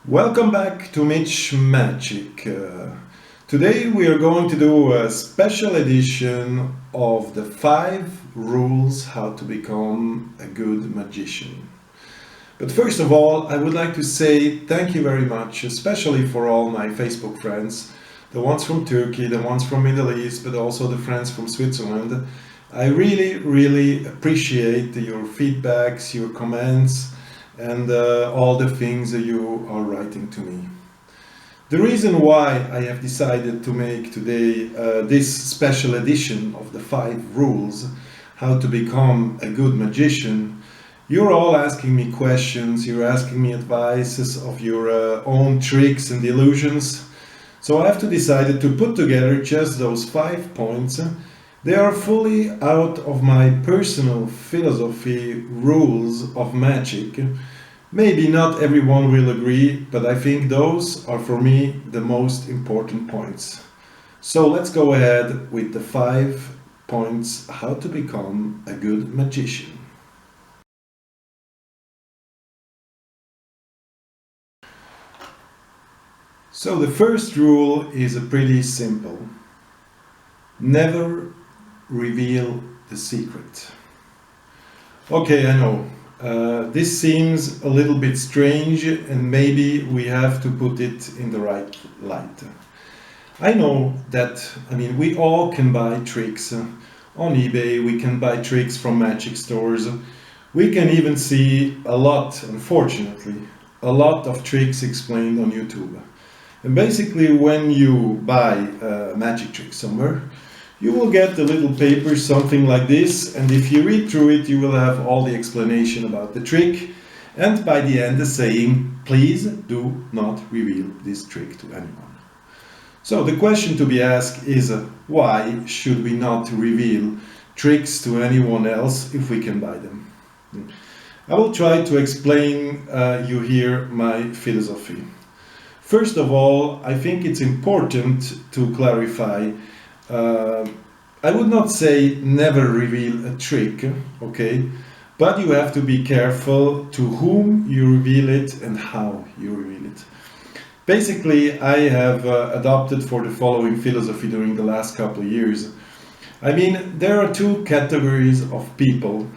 Welcome back to Mitch Magic. Today we are going to do a special edition of the 5 rules how to become a good magician. But first of all, I would like to say thank you very much, especially for all my Facebook friends, the ones from Turkey, the ones from Middle East, but also the friends from Switzerland. I really appreciate your feedbacks, your comments, and all the things that you are writing to me. The reason why I have decided to make today this special edition of the 5 rules how to become a good magician, you're all asking me questions, you're asking me advices of your own tricks and illusions. So I have to decide to put together just those 5 points. They are fully out of my personal philosophy, rules of magic. Maybe not everyone will agree, but I think those are for me the most important points. So let's go ahead with the 5 points how to become a good magician. So the first rule is pretty simple. Never reveal the secret. Okay, I know. This seems a little bit strange and maybe we have to put it in the right light. I know that, we all can buy tricks on eBay, we can buy tricks from magic stores. We can even see a lot, unfortunately, a lot of tricks explained on YouTube. And basically when you buy a magic trick somewhere, you will get a little paper, something like this, and if you read through it, you will have all the explanation about the trick, and by the end the saying, please do not reveal this trick to anyone. So the question to be asked is, why should we not reveal tricks to anyone else if we can buy them? I will try to explain you here my philosophy. First of all, I think it's important to clarify. I would not say never reveal a trick, okay? But you have to be careful to whom you reveal it and how you reveal it. Basically, I have adopted for the following philosophy during the last couple of years. There are 2 categories of people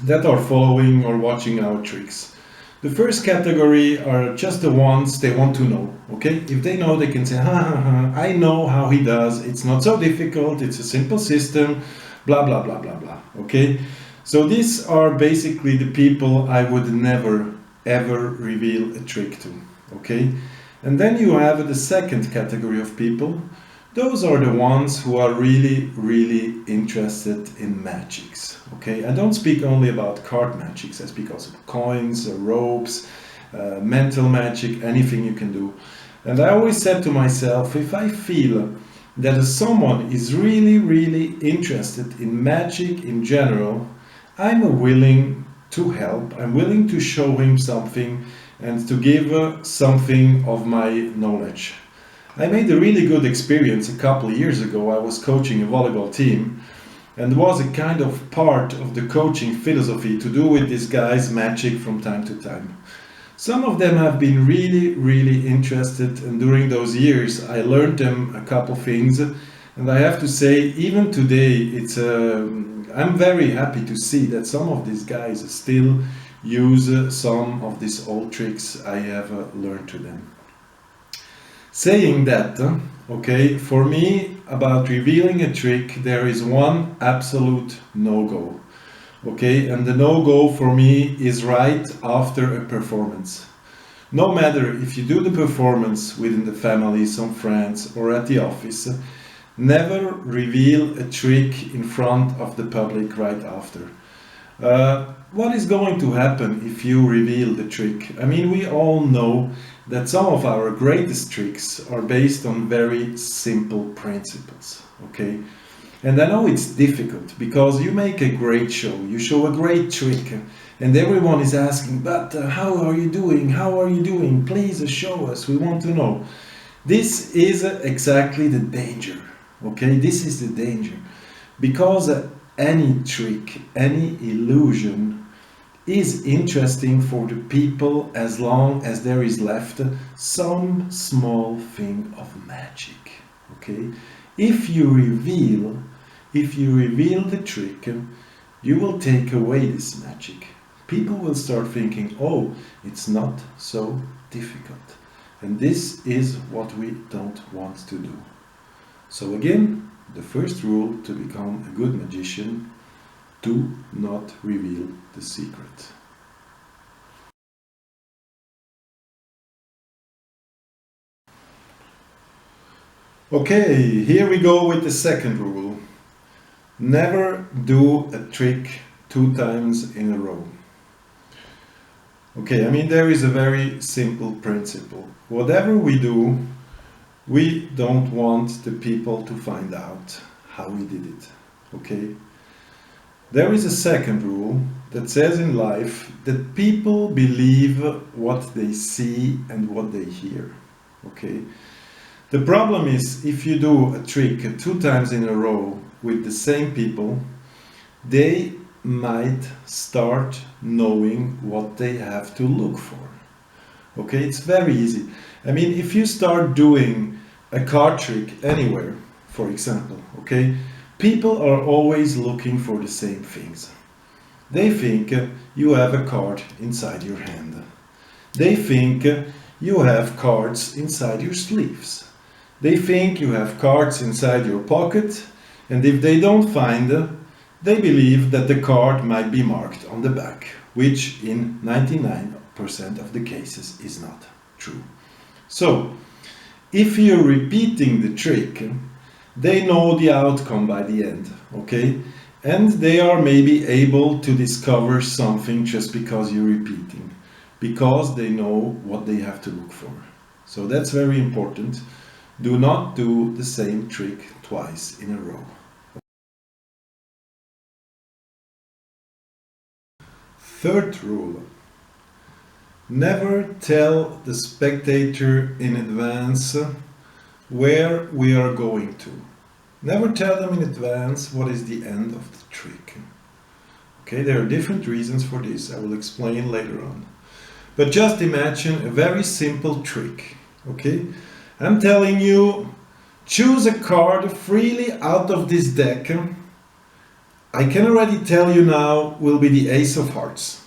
that are following or watching our tricks. The first category are just the ones they want to know, okay? If they know, they can say, I know how he does, it's not so difficult, it's a simple system, blah, blah, blah, blah, blah, okay? So these are basically the people I would never, ever reveal a trick to, okay? And then you have the second category of people. Those are the ones who are really interested in magics, okay? I don't speak only about card magics, I speak also of coins, ropes, mental magic, anything you can do. And I always said to myself, if I feel that someone is really interested in magic in general, I'm willing to help, I'm willing to show him something and to give something of my knowledge. I made a really good experience a couple of years ago. I was coaching a volleyball team and it was a kind of part of the coaching philosophy to do with these guys magic from time to time. Some of them have been really interested, and during those years I learned them a couple things, and I have to say even today I'm very happy to see that some of these guys still use some of these old tricks I have learned to them. Saying that, okay, for me, about revealing a trick, there is one absolute no-go, okay, and the no-go for me is right after a performance. No matter if you do the performance within the family, some friends, or at the office, never reveal a trick in front of the public right after. What is going to happen if you reveal the trick? We all know that some of our greatest tricks are based on very simple principles, okay? And I know it's difficult because you make a great show, you show a great trick, and everyone is asking, but how are you doing? How are you doing? Please show us, we want to know. This is exactly the danger, okay? This is the danger. Because any trick, any illusion is interesting for the people as long as there is left some small thing of magic. Okay? If you reveal the trick, you will take away this magic. People will start thinking, oh, it's not so difficult. And this is what we don't want to do. So again, the first rule to become a good magician: do not reveal the secret. Okay, here we go with the second rule. Never do a trick 2 times in a row. Okay, I mean, there is a very simple principle. Whatever we do, we don't want the people to find out how we did it. Okay? There is a second rule that says in life that people believe what they see and what they hear. Okay? The problem is, if you do a trick 2 times in a row with the same people, they might start knowing what they have to look for. Okay, it's very easy. I mean, if you start doing a card trick anywhere, for example, okay, people are always looking for the same things. They think you have a card inside your hand. They think you have cards inside your sleeves. They think you have cards inside your pocket, and if they don't find they believe that the card might be marked on the back, which in 99% of the cases is not true. So, if you're repeating the trick, they know the outcome by the end, okay? And they are maybe able to discover something just because you're repeating, because they know what they have to look for. So that's very important. Do not do the same trick twice in a row. Third rule: never tell the spectator in advance where we are going to. Never tell them in advance what is the end of the trick. Okay, there are different reasons for this. I will explain later on. But just imagine a very simple trick. Okay, I'm telling you, choose a card freely out of this deck. I can already tell you now will be the Ace of Hearts.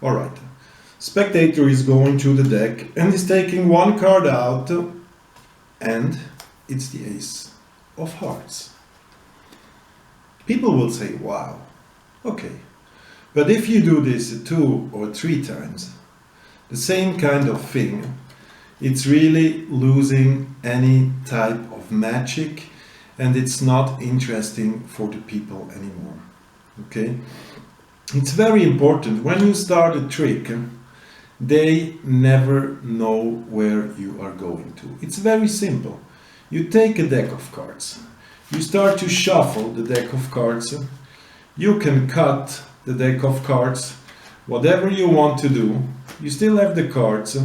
Alright, spectator is going through the deck and is taking one card out, and it's the Ace of Hearts. People will say, wow, okay. But if you do this 2 or 3 times, the same kind of thing, it's really losing any type of magic, and it's not interesting for the people anymore. Okay? It's very important. When you start a trick, they never know where you are going to. It's very simple. You take a deck of cards. You start to shuffle the deck of cards. You can cut the deck of cards. Whatever you want to do, you still have the cards,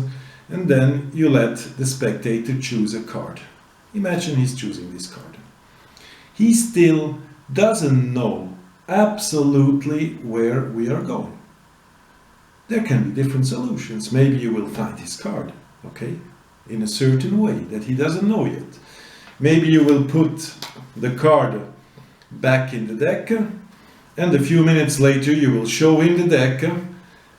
and then you let the spectator choose a card. Imagine he's choosing this card. He still doesn't know absolutely where we are going. There can be different solutions. Maybe you will find his card, okay, in a certain way that he doesn't know yet. Maybe you will put the card back in the deck, and a few minutes later you will show him the deck,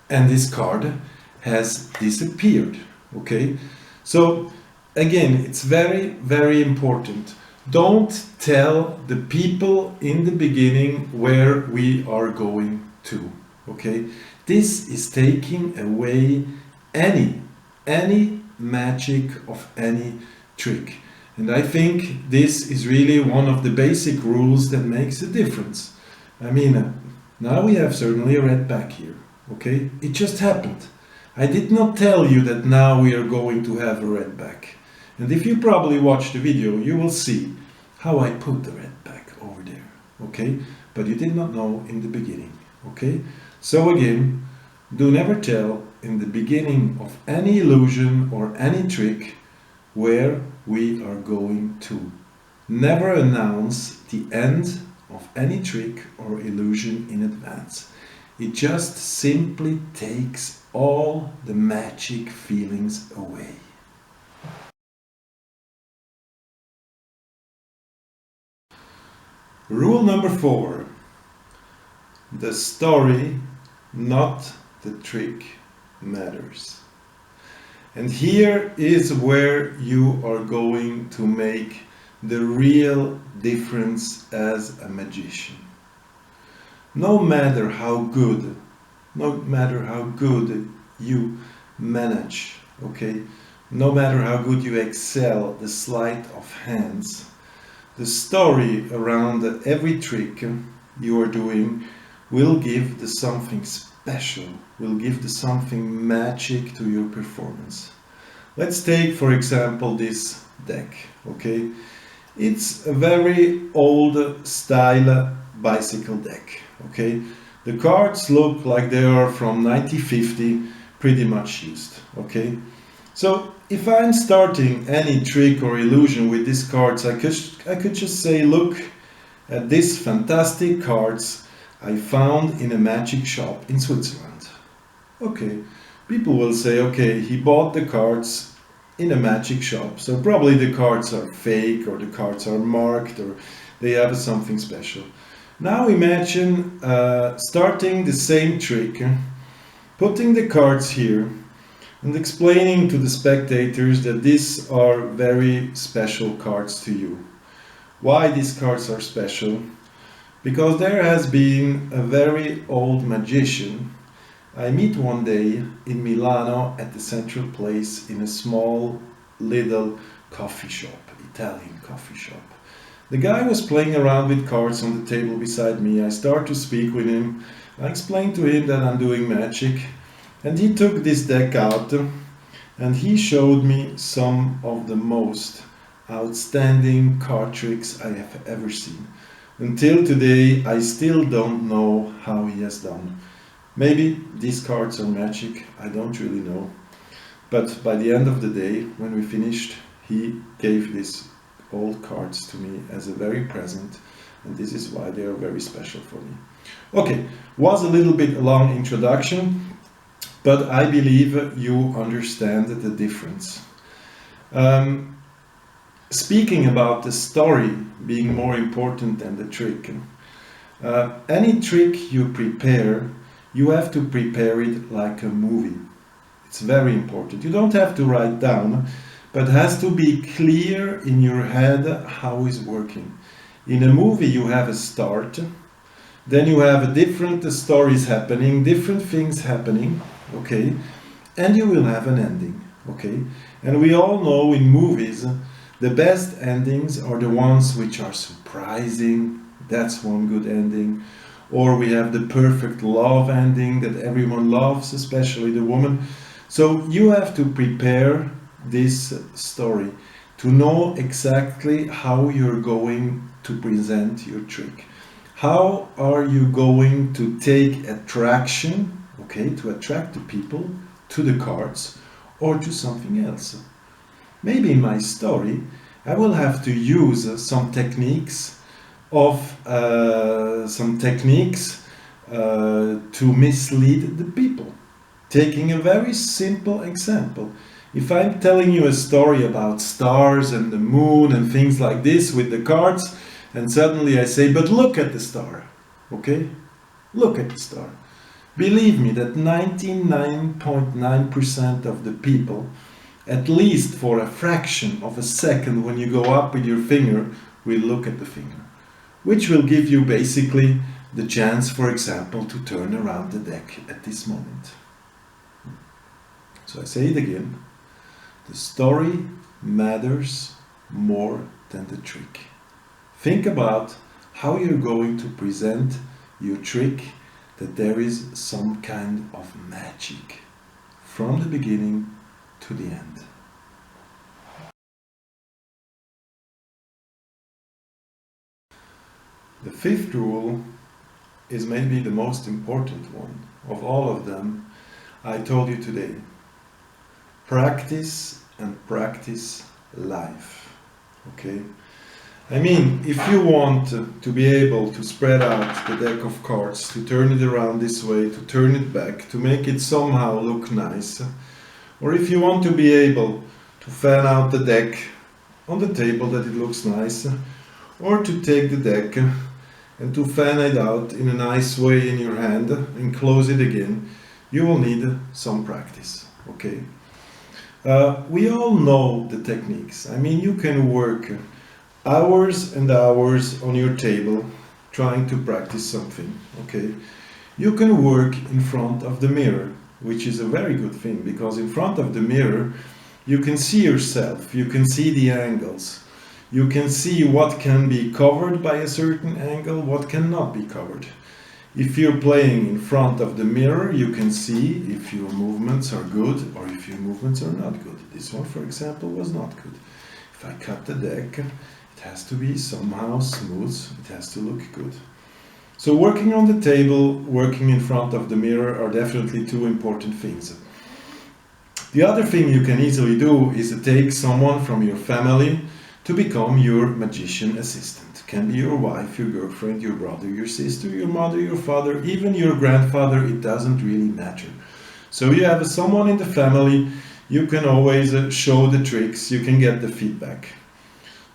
and this card has disappeared, okay? So, again, it's very, very important. Don't tell the people in the beginning where we are going to, okay? This is taking away any magic of any trick. And I think this is really one of the basic rules that makes a difference. I mean, now we have certainly a red back here, okay? It just happened. I did not tell you that now we are going to have a red back. And if you probably watch the video, you will see how I put the red back over there, okay? But you did not know in the beginning, okay? So again, do never tell in the beginning of any illusion or any trick where we are going to. Never announce the end of any trick or illusion in advance. It just simply takes all the magic feelings away. Rule number 4. The story, not the trick, matters. And here is where you are going to make the real difference as a magician. No matter how good you manage, okay? No matter how good you excel the sleight of hands, the story around every trick you are doing will give the something special, will give the something magic to your performance. Let's take, for example, this deck, okay? It's a very old style bicycle deck, okay? The cards look like they are from 1950, pretty much used, okay? So if I'm starting any trick or illusion with these cards, I could just say, look at these fantastic cards I found in a magic shop in Switzerland. Okay, people will say, okay, he bought the cards in a magic shop, so probably the cards are fake or the cards are marked or they have something special. Now imagine starting the same trick, putting the cards here and explaining to the spectators that these are very special cards to you. Why these cards are special? Because there has been a very old magician I meet one day in Milano at the central place in a small little coffee shop, Italian coffee shop. The guy was playing around with cards on the table beside me. I start to speak with him. I explained to him that I'm doing magic, and he took this deck out and he showed me some of the most outstanding card tricks I have ever seen. Until today, I still don't know how he has done. Maybe these cards are magic, I don't really know. But by the end of the day, when we finished, he gave these old cards to me as a very present, and this is why they are very special for me. Okay, was a little bit a long introduction, but I believe you understand the difference. Speaking about the story being more important than the trick, any trick you prepare, you have to prepare it like a movie. It's very important. You don't have to write down, but it has to be clear in your head how it's working. In a movie you have a start, then you have different stories happening, different things happening, okay, and you will have an ending, okay. And we all know in movies the best endings are the ones which are surprising. That's one good ending. Or we have the perfect love ending that everyone loves, especially the woman. So you have to prepare this story to know exactly how you're going to present your trick. How are you going to take attraction, okay, to attract the people to the cards or to something else? Maybe in my story I will have to use some techniques to mislead the people. Taking a very simple example. If I'm telling you a story about stars and the moon and things like this with the cards, and suddenly I say, but look at the star, okay? Look at the star. Believe me that 99.9% of the people, at least for a fraction of a second when you go up with your finger, will look at the finger, which will give you basically the chance, for example, to turn around the deck at this moment. So I say it again, the story matters more than the trick. Think about how you're going to present your trick, that there is some kind of magic from the beginning to the end. The fifth rule is maybe the most important one of all of them I told you today. Practice and practice life. Okay? I mean, if you want to be able to spread out the deck of cards, to turn it around this way, to turn it back, to make it somehow look nice, or if you want to be able to fan out the deck on the table that it looks nice, or to take the deck and to fan it out in a nice way in your hand and close it again, you will need some practice, okay? We all know the techniques. I mean, you can work hours and hours on your table trying to practice something, okay? You can work in front of the mirror, which is a very good thing, because in front of the mirror you can see yourself, you can see the angles, you can see what can be covered by a certain angle, what cannot be covered. If you're playing in front of the mirror, you can see if your movements are good or if your movements are not good. This one, for example, was not good. If I cut the deck, it has to be somehow smooth, it has to look good. So working on the table, working in front of the mirror are definitely two important things. The other thing you can easily do is to take someone from your family to become your magician assistant. It can be your wife, your girlfriend, your brother, your sister, your mother, your father, even your grandfather, it doesn't really matter. So you have someone in the family, you can always show the tricks, you can get the feedback.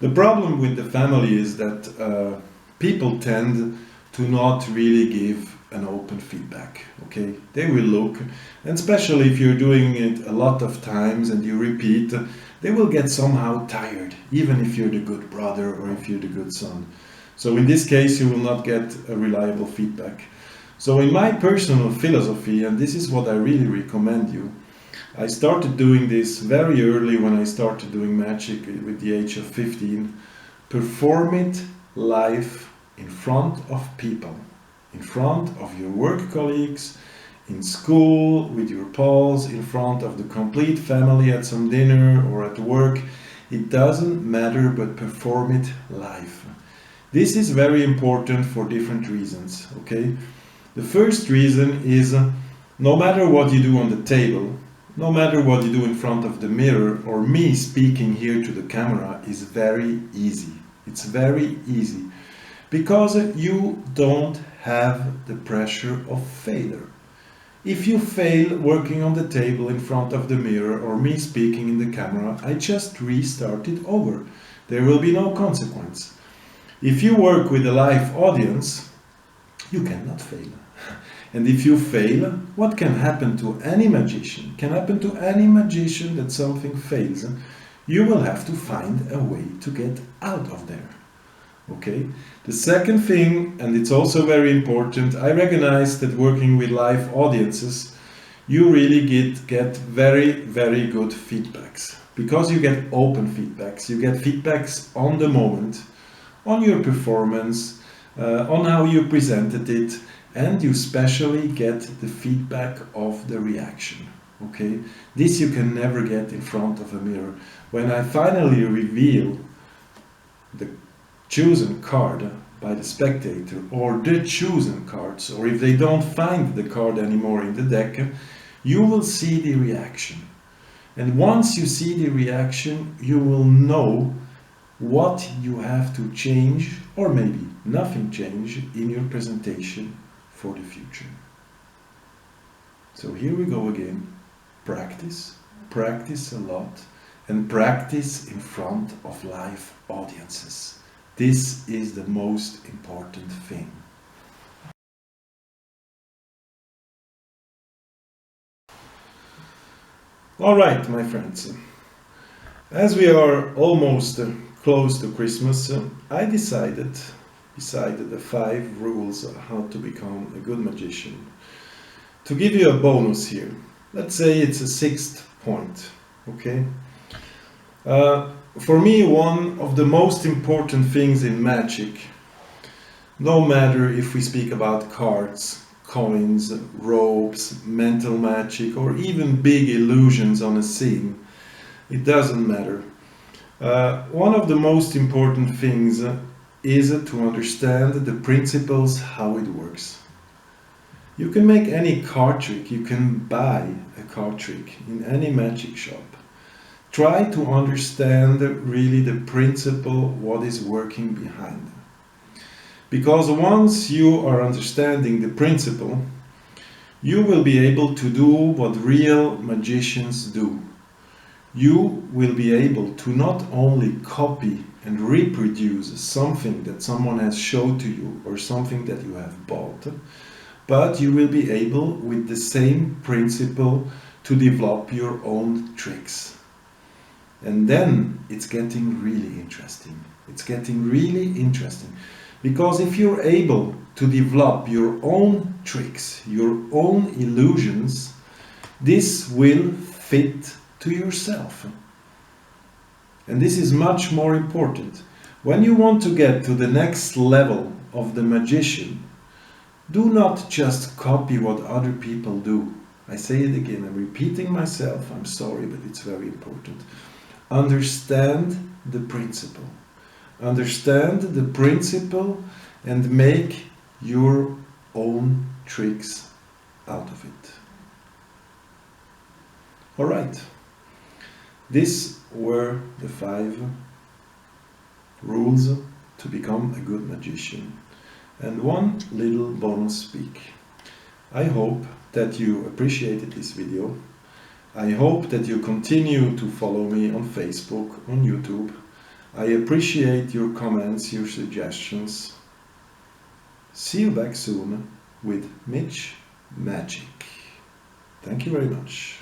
The problem with the family is that people tend to not really give an open feedback, okay? They will look, and especially if you're doing it a lot of times and you repeat, they will get somehow tired, even if you're the good brother or if you're the good son. So in this case, you will not get a reliable feedback. So in my personal philosophy, and this is what I really recommend you, I started doing this very early when I started doing magic with the age of 15. Perform it live in front of people, in front of your work colleagues, in school, with your pals, in front of the complete family at some dinner or at work. It doesn't matter, but perform it live. This is very important for different reasons, okay? The first reason is no matter what you do on the table, no matter what you do in front of the mirror, or me speaking here to the camera is very easy. It's very easy because you don't have the pressure of failure. If you fail working on the table in front of the mirror or me speaking in the camera, I just restart it over. There will be no consequence. If you work with a live audience, you cannot fail. And if you fail, what can happen to any magician? Can happen to any magician that something fails. You will have to find a way to get out of there. Okay? The second thing, and it's also very important, I recognize that working with live audiences, you really get very, very good feedbacks. Because you get open feedbacks. You get feedbacks on the moment, on your performance, on how you presented it, and you especially get the feedback of the reaction. Okay? This you can never get in front of a mirror. When I finally reveal the chosen card by the spectator, or the chosen cards, or if they don't find the card anymore in the deck, you will see the reaction. And once you see the reaction, you will know what you have to change, or maybe nothing change, in your presentation for the future. So here we go again. Practice, practice a lot, and practice in front of live audiences. This is the most important thing. All right, my friends. As we are almost close to Christmas, I decided, beside the 5 rules of how to become a good magician, to give you a bonus here. Let's say it's a 6th point, okay? For me, one of the most important things in magic, no matter if we speak about cards, coins, ropes, mental magic, or even big illusions on a scene, it doesn't matter. One of the most important things is to understand the principles, how it works. You can make any card trick, you can buy a card trick in any magic shop. try to understand really the principle, what is working behind. Because once you are understanding the principle, you will be able to do what real magicians do. You will be able to not only copy and reproduce something that someone has showed to you or something that you have bought, but you will be able, with the same principle, to develop your own tricks. And then it's getting really interesting. It's getting really interesting. Because if you're able to develop your own tricks, your own illusions, this will fit to yourself. And this is much more important. When you want to get to the next level of the magician, do not just copy what other people do. I say it again, I'm repeating myself, I'm sorry, but it's very important. Understand the principle. Understand the principle and make your own tricks out of it. Alright, these were the 5 rules to become a good magician. And one little bonus speak. I hope that you appreciated this video. I hope that you continue to follow me on Facebook, on YouTube. I appreciate your comments, your suggestions. See you back soon with Mitch Magic. Thank you very much.